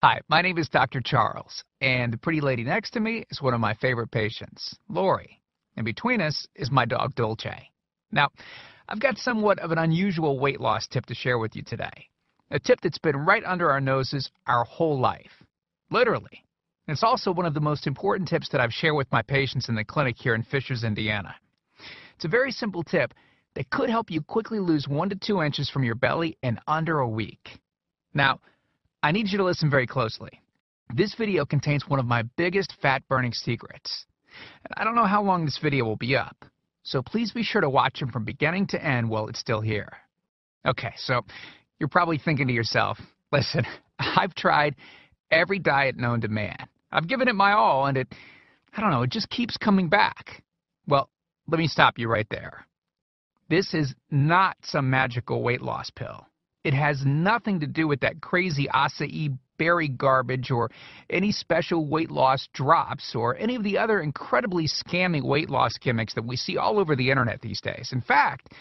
Hi, my name is Dr. Charles, and the pretty lady next to me is one of my favorite patients, Lori. And between us is my dog, Dolce. Now, I've got somewhat of an unusual weight loss tip to share with you today. A tip that's been right under our noses our whole life. Literally. And it's also one of the most important tips that I've shared with my patients in the clinic here in Fishers, Indiana. It's a very simple tip that could help you quickly lose 1 to 2 inches from your belly in under a week. Now, I need you to listen very closely. This video contains one of my biggest fat-burning secrets. And I don't know how long this video will be up, so please be sure to watch it from beginning to end while it's still here. Okay, so you're probably thinking to yourself, listen, I've tried every diet known to man. I've given it my all, and it just keeps coming back. Well, let me stop you right there. This is not some magical weight loss pill. It has nothing to do with that crazy acai berry garbage or any special weight loss drops or any of the other incredibly scammy weight loss gimmicks that we see all over the internet these days. In fact,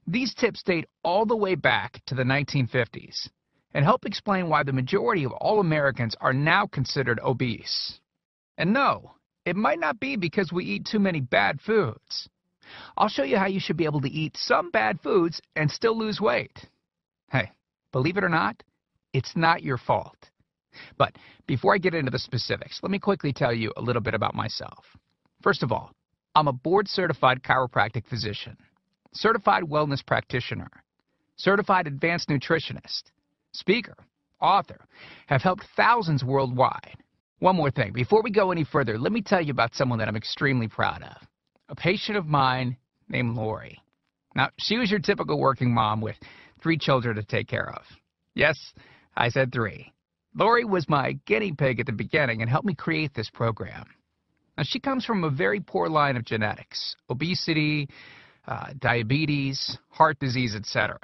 these tips date all the way back to the 1950s and help explain why the majority of all Americans are now considered obese. And no, it might not be because we eat too many bad foods. I'll show you how you should be able to eat some bad foods and still lose weight. Hey, believe it or not, it's not your fault. But before I get into the specifics, let me quickly tell you a little bit about myself. First of all, I'm a board-certified chiropractic physician, certified wellness practitioner, certified advanced nutritionist, speaker, author, have helped thousands worldwide. One more thing, before we go any further, let me tell you about someone that I'm extremely proud of. A patient of mine named Lori. Now, she was your typical working mom with 3 children to take care of. Yes, I said 3. Lori was my guinea pig at the beginning and helped me create this program. Now, she comes from a very poor line of genetics, obesity, diabetes, heart disease, etc.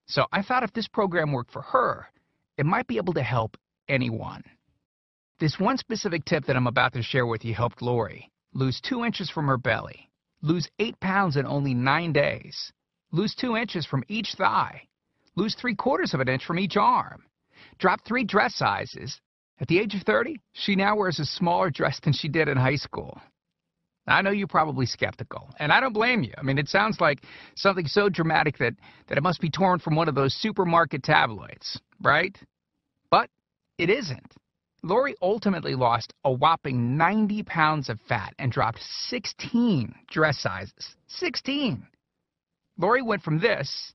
So I thought if this program worked for her, it might be able to help anyone. This one specific tip that I'm about to share with you helped Lori lose 2 inches from her belly, lose 8 pounds in only 9 days, lose 2 inches from each thigh, lose 3/4 of an inch from each arm, drop 3 dress sizes. At the age of 30, she now wears a smaller dress than she did in high school. I know you're probably skeptical, and I don't blame you. I mean, it sounds like something so dramatic that it must be torn from one of those supermarket tabloids, right? But it isn't. Lori ultimately lost a whopping 90 pounds of fat and dropped 16 dress sizes. 16! Lori went from this,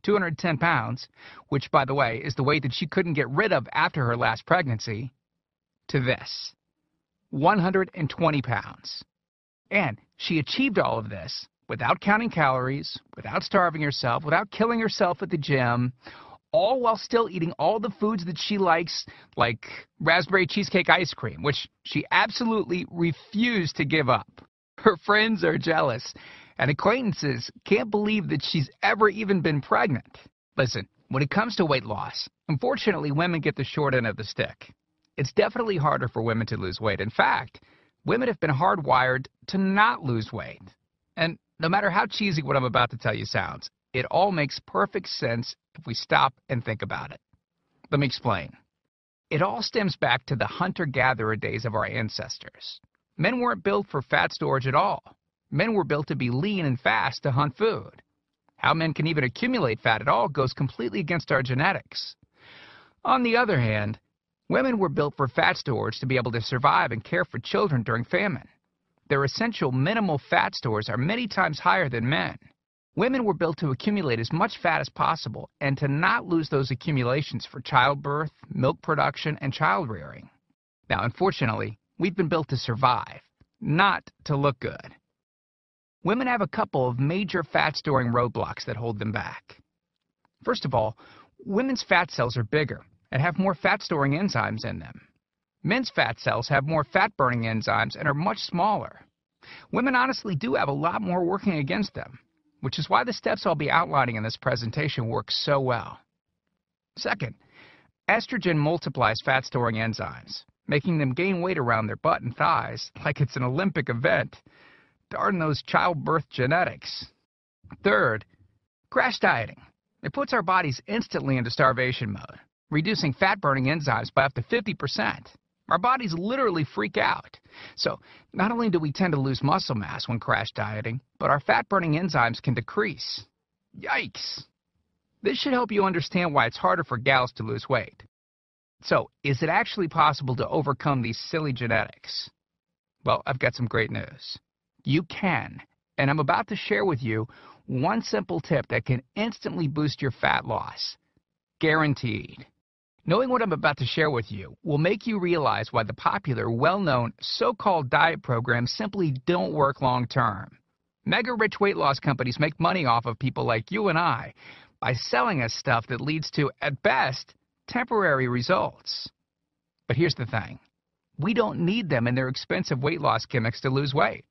210 pounds, which, by the way, is the weight that she couldn't get rid of after her last pregnancy, to this, 120 pounds. And she achieved all of this without counting calories, without starving herself, without killing herself at the gym, all while still eating all the foods that she likes, like raspberry cheesecake ice cream, which she absolutely refused to give up. Her friends are jealous, and acquaintances can't believe that she's ever even been pregnant. Listen, when it comes to weight loss, unfortunately, women get the short end of the stick. It's definitely harder for women to lose weight. In fact, women have been hardwired to not lose weight. And no matter how cheesy what I'm about to tell you sounds, it all makes perfect sense if we stop and think about it. Let me explain. It all stems back to the hunter-gatherer days of our ancestors. Men weren't built for fat storage at all. Men were built to be lean and fast to hunt food. How men can even accumulate fat at all goes completely against our genetics. On the other hand, women were built for fat storage to be able to survive and care for children during famine. Their essential minimal fat stores are many times higher than men. Women were built to accumulate as much fat as possible and to not lose those accumulations for childbirth, milk production, and child rearing. Now, unfortunately, we've been built to survive, not to look good. Women have a couple of major fat-storing roadblocks that hold them back. First of all, women's fat cells are bigger and have more fat-storing enzymes in them. Men's fat cells have more fat-burning enzymes and are much smaller. Women honestly do have a lot more working against them, which is why the steps I'll be outlining in this presentation work so well. Second, estrogen multiplies fat-storing enzymes, making them gain weight around their butt and thighs like it's an Olympic event. Darn those childbirth genetics. Third, crash dieting. It puts our bodies instantly into starvation mode, reducing fat-burning enzymes by up to 50%. Our bodies literally freak out. So not only do we tend to lose muscle mass when crash dieting, but our fat-burning enzymes can decrease. Yikes! This should help you understand why it's harder for gals to lose weight. So, is it actually possible to overcome these silly genetics? Well, I've got some great news. You can, and I'm about to share with you one simple tip that can instantly boost your fat loss. Guaranteed. Knowing what I'm about to share with you will make you realize why the popular, well-known, so-called diet programs simply don't work long-term. Mega-rich weight loss companies make money off of people like you and I by selling us stuff that leads to, at best, temporary results. But here's the thing. We don't need them in their expensive weight loss gimmicks to lose weight.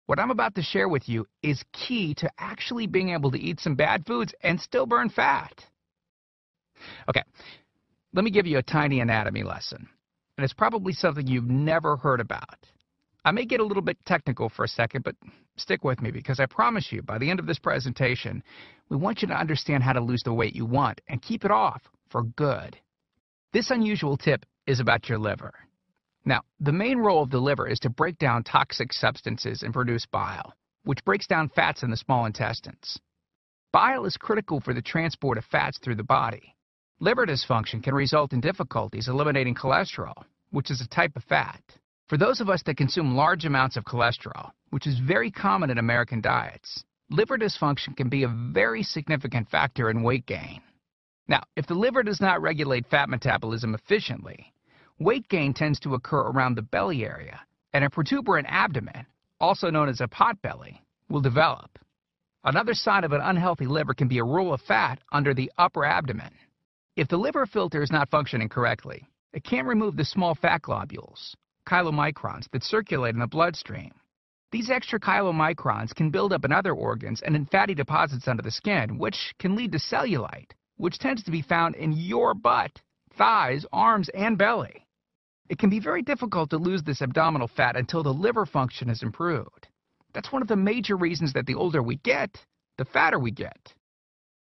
What I'm about to share with you is key to actually being able to eat some bad foods and still burn fat. Okay, let me give you a tiny anatomy lesson. And it's probably something you've never heard about. I may get a little bit technical for a second, but stick with me because I promise you, by the end of this presentation, we want you to understand how to lose the weight you want and keep it off for good. This unusual tip is about your liver. Now, the main role of the liver is to break down toxic substances and produce bile, which breaks down fats in the small intestines. Bile is critical for the transport of fats through the body. Liver dysfunction can result in difficulties eliminating cholesterol, which is a type of fat. For those of us that consume large amounts of cholesterol, which is very common in American diets, liver dysfunction can be a very significant factor in weight gain. Now, if the liver does not regulate fat metabolism efficiently, weight gain tends to occur around the belly area, and a protuberant abdomen, also known as a potbelly, will develop. Another sign of an unhealthy liver can be a roll of fat under the upper abdomen. If the liver filter is not functioning correctly, it can't remove the small fat globules, chylomicrons, that circulate in the bloodstream. These extra chylomicrons can build up in other organs and in fatty deposits under the skin, which can lead to cellulite, which tends to be found in your butt, thighs, arms, and belly. It can be very difficult to lose this abdominal fat until the liver function is improved. That's one of the major reasons that the older we get, the fatter we get.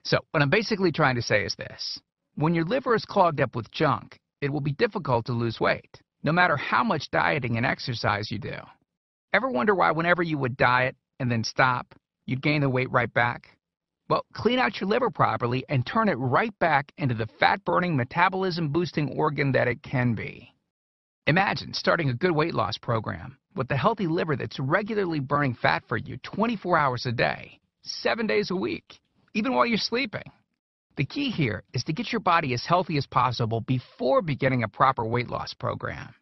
So, what I'm basically trying to say is this. When your liver is clogged up with junk, it will be difficult to lose weight, no matter how much dieting and exercise you do. Ever wonder why whenever you would diet and then stop, you'd gain the weight right back? Well, clean out your liver properly and turn it right back into the fat-burning, metabolism-boosting organ that it can be. Imagine starting a good weight loss program with a healthy liver that's regularly burning fat for you 24 hours a day, 7 days a week, even while you're sleeping. The key here is to get your body as healthy as possible before beginning a proper weight loss program.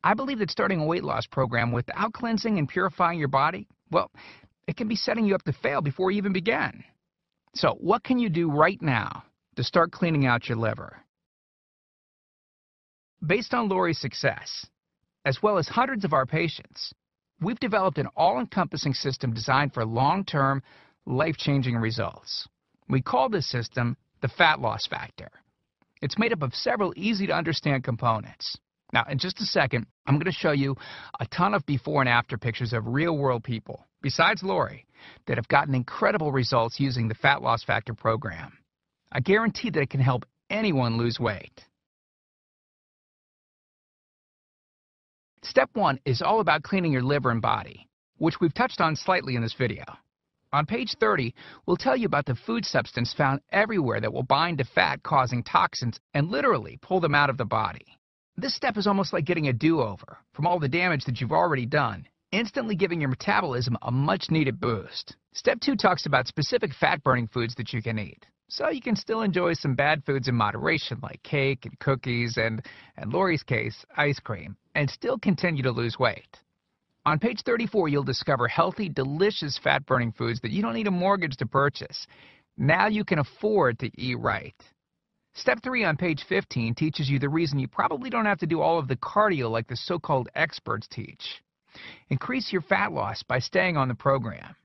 I believe that starting a weight loss program without cleansing and purifying your body, well, it can be setting you up to fail before you even begin. So, what can you do right now to start cleaning out your liver? Based on Lori's success, as well as hundreds of our patients, we've developed an all-encompassing system designed for long-term, life-changing results. We call this system the Fat Loss Factor. It's made up of several easy-to-understand components. Now, in just a second, I'm going to show you a ton of before and after pictures of real-world people, besides Lori, that have gotten incredible results using the Fat Loss Factor program. I guarantee that it can help anyone lose weight. Step 1 is all about cleaning your liver and body, which we've touched on slightly in this video. On page 30, we'll tell you about the food substance found everywhere that will bind to fat, causing toxins and literally pull them out of the body. This step is almost like getting a do-over from all the damage that you've already done, instantly giving your metabolism a much-needed boost. Step 2 talks about specific fat-burning foods that you can eat, so you can still enjoy some bad foods in moderation like cake and cookies and, in Lori's case, ice cream, and still continue to lose weight. On page 34, you'll discover healthy, delicious fat-burning foods that you don't need a mortgage to purchase. Now you can afford to eat right. Step 3 on page 15 teaches you the reason you probably don't have to do all of the cardio like the so-called experts teach. Increase your fat loss by staying on the program.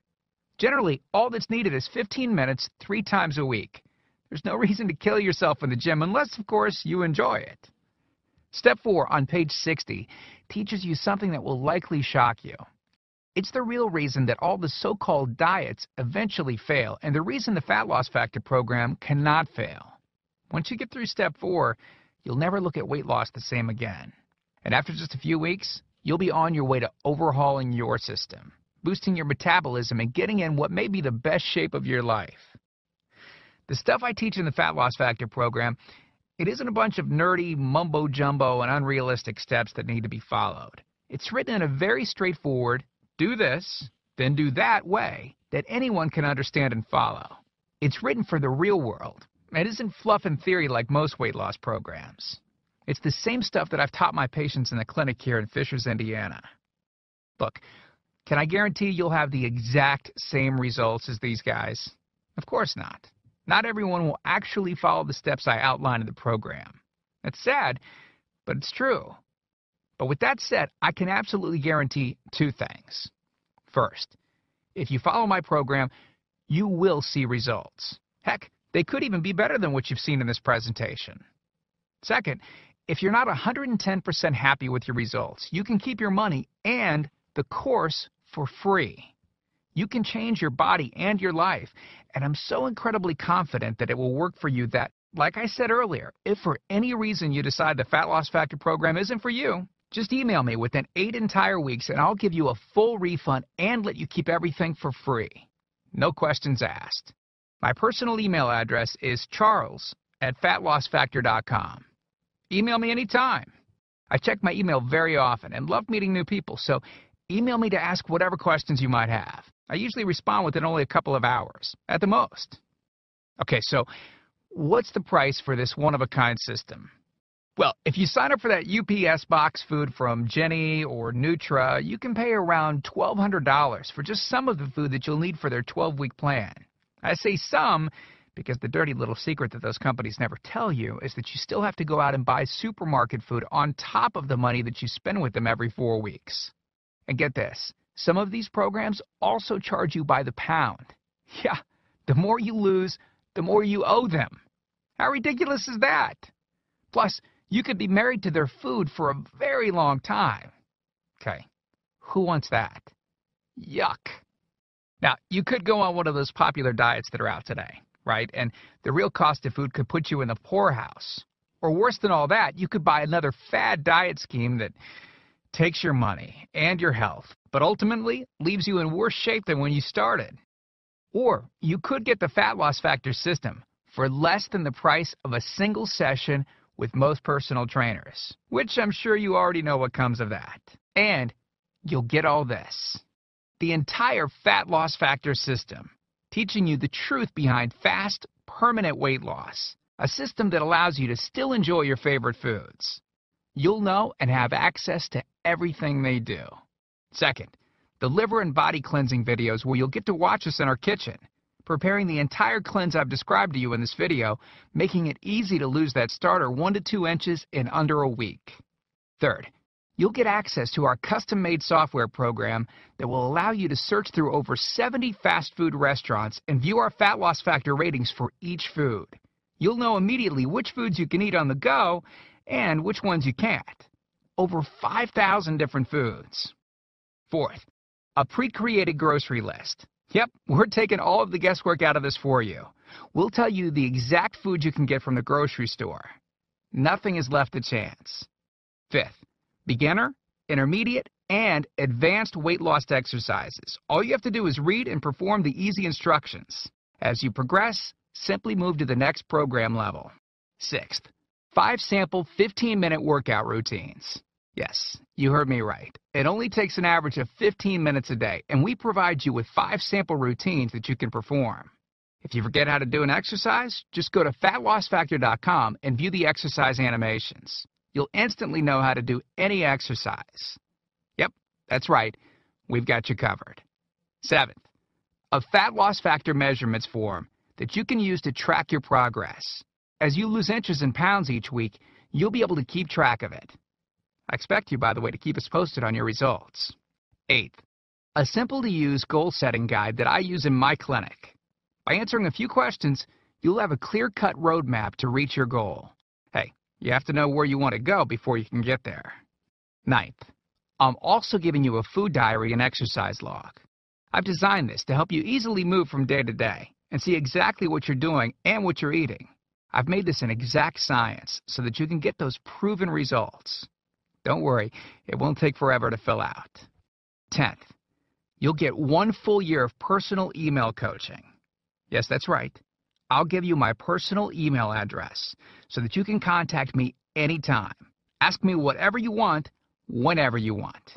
Generally, all that's needed is 15 minutes 3 times a week. There's no reason to kill yourself in the gym unless, of course, you enjoy it. Step 4 on page 60 teaches you something that will likely shock you. It's the real reason that all the so-called diets eventually fail, and the reason the Fat Loss Factor program cannot fail. Once you get through step 4, you'll never look at weight loss the same again. And after just a few weeks, you'll be on your way to overhauling your system, boosting your metabolism, and getting in what may be the best shape of your life. The stuff I teach in the Fat Loss Factor program, it isn't a bunch of nerdy mumbo-jumbo and unrealistic steps that need to be followed. It's written in a very straightforward, do this, then do that way that anyone can understand and follow. It's written for the real world. It isn't fluff and theory like most weight loss programs. It's the same stuff that I've taught my patients in the clinic here in Fishers, Indiana. Look, can I guarantee you'll have the exact same results as these guys? Of course not. Not everyone will actually follow the steps I outline in the program. It's sad, but it's true. But with that said, I can absolutely guarantee two things. First, if you follow my program, you will see results. Heck, they could even be better than what you've seen in this presentation. Second, if you're not 110% happy with your results, you can keep your money and the course for free. You can change your body and your life, and I'm so incredibly confident that it will work for you that, like I said earlier, if for any reason you decide the Fat Loss Factor program isn't for you, just email me within 8 entire weeks and I'll give you a full refund and let you keep everything for free. No questions asked. My personal email address is charles@fatlossfactor.com. Email me anytime. I check my email very often and love meeting new people, so email me to ask whatever questions you might have. I usually respond within only a couple of hours, at the most. Okay, so what's the price for this one-of-a-kind system? Well, if you sign up for that UPS box food from Jenny or Nutra, you can pay around $1,200 for just some of the food that you'll need for their 12-week plan. I say some because the dirty little secret that those companies never tell you is that you still have to go out and buy supermarket food on top of the money that you spend with them every 4 weeks. And get this, some of these programs also charge you by the pound. Yeah, the more you lose, the more you owe them. How ridiculous is that? Plus, you could be married to their food for a very long time. Okay, who wants that? Yuck. Now, you could go on one of those popular diets that are out today, right? And the real cost of food could put you in the poorhouse. Or worse than all that, you could buy another fad diet scheme that takes your money and your health, but ultimately leaves you in worse shape than when you started. Or you could get the Fat Loss Factor system for less than the price of a single session with most personal trainers, which I'm sure you already know what comes of that. And you'll get all this. The entire Fat Loss Factor system, teaching you the truth behind fast, permanent weight loss, a system that allows you to still enjoy your favorite foods. You'll know and have access to everything they do. Second, the liver and body cleansing videos where you'll get to watch us in our kitchen, preparing the entire cleanse I've described to you in this video, making it easy to lose that starter 1 to 2 inches in under a week. Third, you'll get access to our custom-made software program that will allow you to search through over 70 fast food restaurants and view our Fat Loss Factor ratings for each food. You'll know immediately which foods you can eat on the go and which ones you can't. Over 5,000 different foods. Fourth, a pre-created grocery list. Yep, we're taking all of the guesswork out of this for you. We'll tell you the exact food you can get from the grocery store. Nothing is left to chance. Fifth, beginner, intermediate, and advanced weight loss exercises. All you have to do is read and perform the easy instructions. As you progress, simply move to the next program level. Sixth, 5 sample 15-minute workout routines. Yes, you heard me right. It only takes an average of 15 minutes a day, and we provide you with 5 sample routines that you can perform. If you forget how to do an exercise, just go to fatlossfactor.com and view the exercise animations. You'll instantly know how to do any exercise. Yep, that's right. We've got you covered. Seventh, a Fat Loss Factor measurements form that you can use to track your progress. As you lose inches and pounds each week, you'll be able to keep track of it. I expect you, by the way, to keep us posted on your results. Eighth, a simple-to-use goal-setting guide that I use in my clinic. By answering a few questions, you'll have a clear-cut roadmap to reach your goal. Hey, you have to know where you want to go before you can get there. Ninth, I'm also giving you a food diary and exercise log. I've designed this to help you easily move from day to day and see exactly what you're doing and what you're eating. I've made this an exact science so that you can get those proven results. Don't worry, it won't take forever to fill out. 10th, you'll get 1 full year of personal email coaching. Yes, that's right. I'll give you my personal email address so that you can contact me anytime. Ask me whatever you want, whenever you want.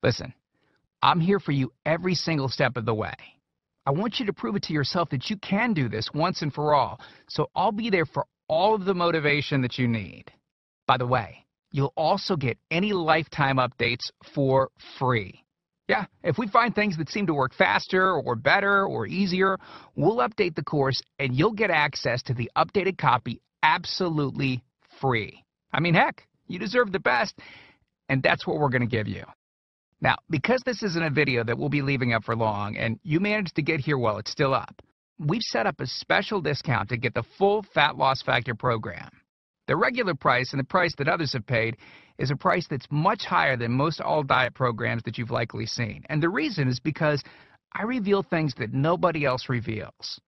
Listen, I'm here for you every single step of the way. I want you to prove it to yourself that you can do this once and for all, so I'll be there for all of the motivation that you need. By the way, you'll also get any lifetime updates for free. Yeah, if we find things that seem to work faster or better or easier, we'll update the course and you'll get access to the updated copy absolutely free. I mean, heck, you deserve the best, and that's what we're going to give you. Now, because this isn't a video that we'll be leaving up for long, and you managed to get here while it's still up, we've set up a special discount to get the full Fat Loss Factor program. The regular price and the price that others have paid is a price that's much higher than most all diet programs that you've likely seen. And the reason is because I reveal things that nobody else reveals.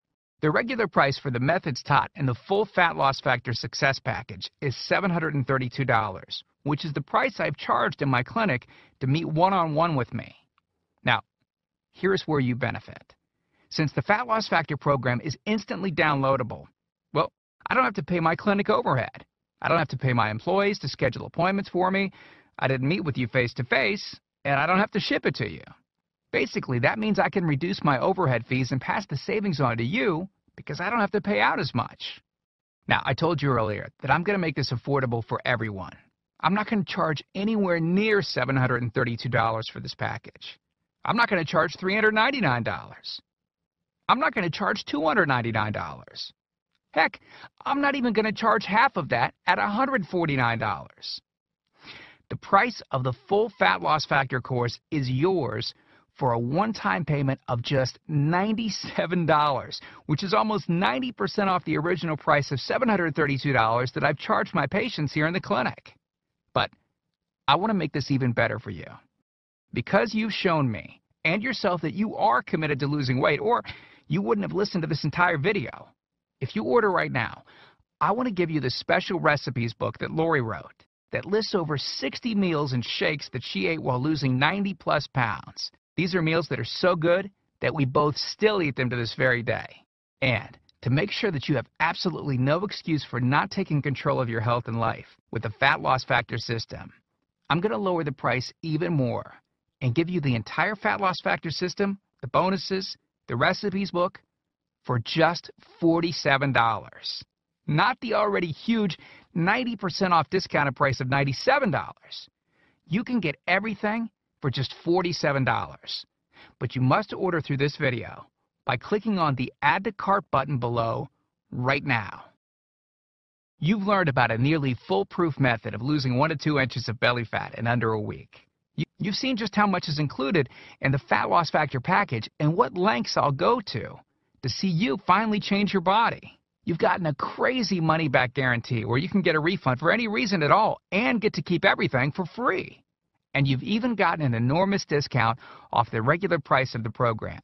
The regular price for the methods taught in the full Fat Loss Factor Success Package is $732, which is the price I've charged in my clinic to meet one-on-one with me. Now, here's where you benefit. Since the Fat Loss Factor program is instantly downloadable, well, I don't have to pay my clinic overhead. I don't have to pay my employees to schedule appointments for me. I didn't meet with you face-to-face, and I don't have to ship it to you. Basically, that means I can reduce my overhead fees and pass the savings on to you because I don't have to pay out as much. Now, I told you earlier that I'm going to make this affordable for everyone. I'm not going to charge anywhere near $732 for this package. I'm not going to charge $399. I'm not going to charge $299. Heck, I'm not even going to charge half of that at $149. The price of the full Fat Loss Factor course is yours for a one-time payment of just $97, which is almost 90% off the original price of $732 that I've charged my patients here in the clinic. But I want to make this even better for you. Because you've shown me and yourself that you are committed to losing weight, or you wouldn't have listened to this entire video. If you order right now, I want to give you the special recipes book that Lori wrote that lists over 60 meals and shakes that she ate while losing 90-plus pounds. These are meals that are so good that we both still eat them to this very day. And to make sure that you have absolutely no excuse for not taking control of your health and life with the Fat Loss Factor system, I'm going to lower the price even more and give you the entire Fat Loss Factor system, the bonuses, the recipes book, for just $47. Not the already huge 90% off discounted price of $97. You can get everything for just $47. But you must order through this video by clicking on the Add to Cart button below right now. You've learned about a nearly foolproof method of losing 1 to 2 inches of belly fat in under a week. You've seen just how much is included in the Fat Loss Factor package and what lengths I'll go to see you finally change your body. You've gotten a crazy money-back guarantee where you can get a refund for any reason at all and get to keep everything for free. And you've even gotten an enormous discount off the regular price of the program,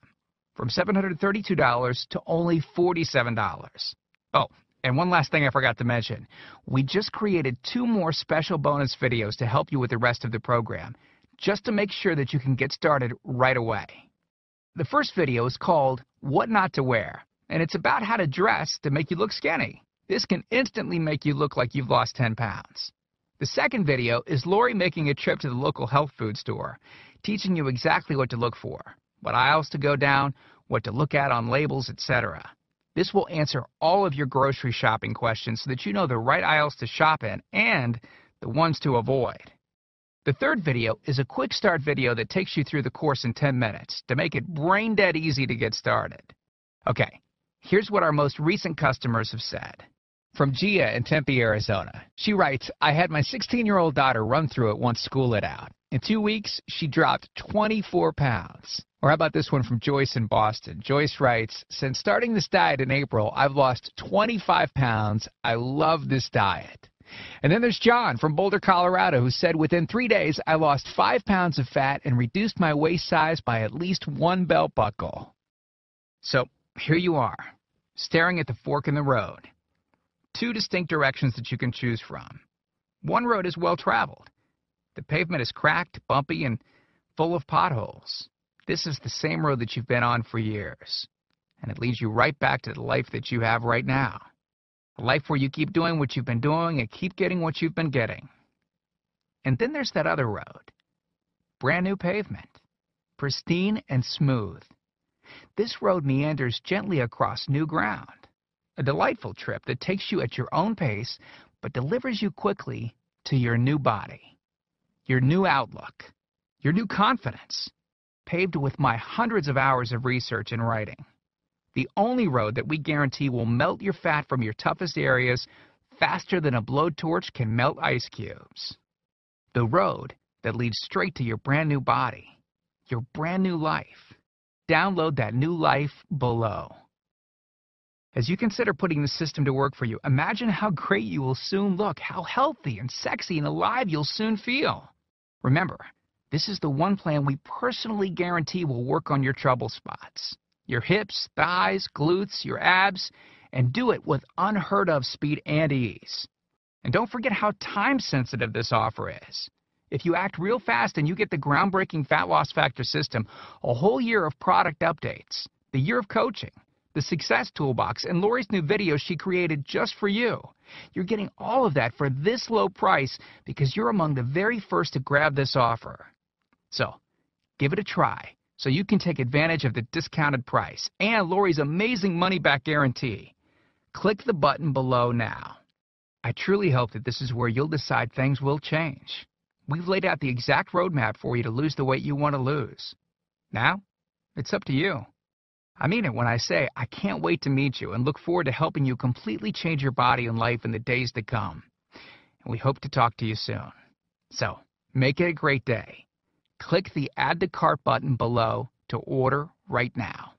from $732 to only $47. Oh, and one last thing I forgot to mention. We just created 2 more special bonus videos to help you with the rest of the program, just to make sure that you can get started right away. The first video is called What Not to Wear, and it's about how to dress to make you look skinny. This can instantly make you look like you've lost 10 pounds. The second video is Lori making a trip to the local health food store, teaching you exactly what to look for, what aisles to go down, what to look at on labels, etc. This will answer all of your grocery shopping questions so that you know the right aisles to shop in and the ones to avoid. The third video is a quick start video that takes you through the course in 10 minutes to make it brain dead easy to get started. Okay, here's what our most recent customers have said. From Gia in Tempe, Arizona. She writes, I had my 16-year-old daughter run through it once school let out. In 2 weeks, she dropped 24 pounds. Or how about this one from Joyce in Boston? Joyce writes, since starting this diet in April, I've lost 25 pounds. I love this diet. And then there's John from Boulder, Colorado, who said within 3 days, I lost 5 pounds of fat and reduced my waist size by at least 1 belt buckle. So here you are, staring at the fork in the road. two distinct directions that you can choose from. One road is well traveled. The pavement is cracked, bumpy, and full of potholes. This is the same road that you've been on for years, and it leads you right back to the life that you have right now. A life where you keep doing what you've been doing and keep getting what you've been getting. And then there's that other road. Brand new pavement. Pristine and smooth. This road meanders gently across new ground. A delightful trip that takes you at your own pace, but delivers you quickly to your new body, your new outlook, your new confidence, paved with my hundreds of hours of research and writing. The only road that we guarantee will melt your fat from your toughest areas faster than a blowtorch can melt ice cubes. The road that leads straight to your brand new body, your brand new life. Download that new life below. As you consider putting the system to work for you, imagine how great you will soon look, how healthy and sexy and alive you'll soon feel. Remember, this is the one plan we personally guarantee will work on your trouble spots. Your hips, thighs, glutes, your abs, and do it with unheard of speed and ease. And don't forget how time-sensitive this offer is. If you act real fast and you get the groundbreaking Fat Loss Factor system, a whole year of product updates, the year of coaching, the Success Toolbox, and Lori's new videos she created just for you. You're getting all of that for this low price because you're among the very first to grab this offer. So, give it a try so you can take advantage of the discounted price and Lori's amazing money-back guarantee. Click the button below now. I truly hope that this is where you'll decide things will change. We've laid out the exact roadmap for you to lose the weight you want to lose. Now, it's up to you. I mean it when I say I can't wait to meet you and look forward to helping you completely change your body and life in the days to come. And we hope to talk to you soon. So, make it a great day. Click the Add to Cart button below to order right now.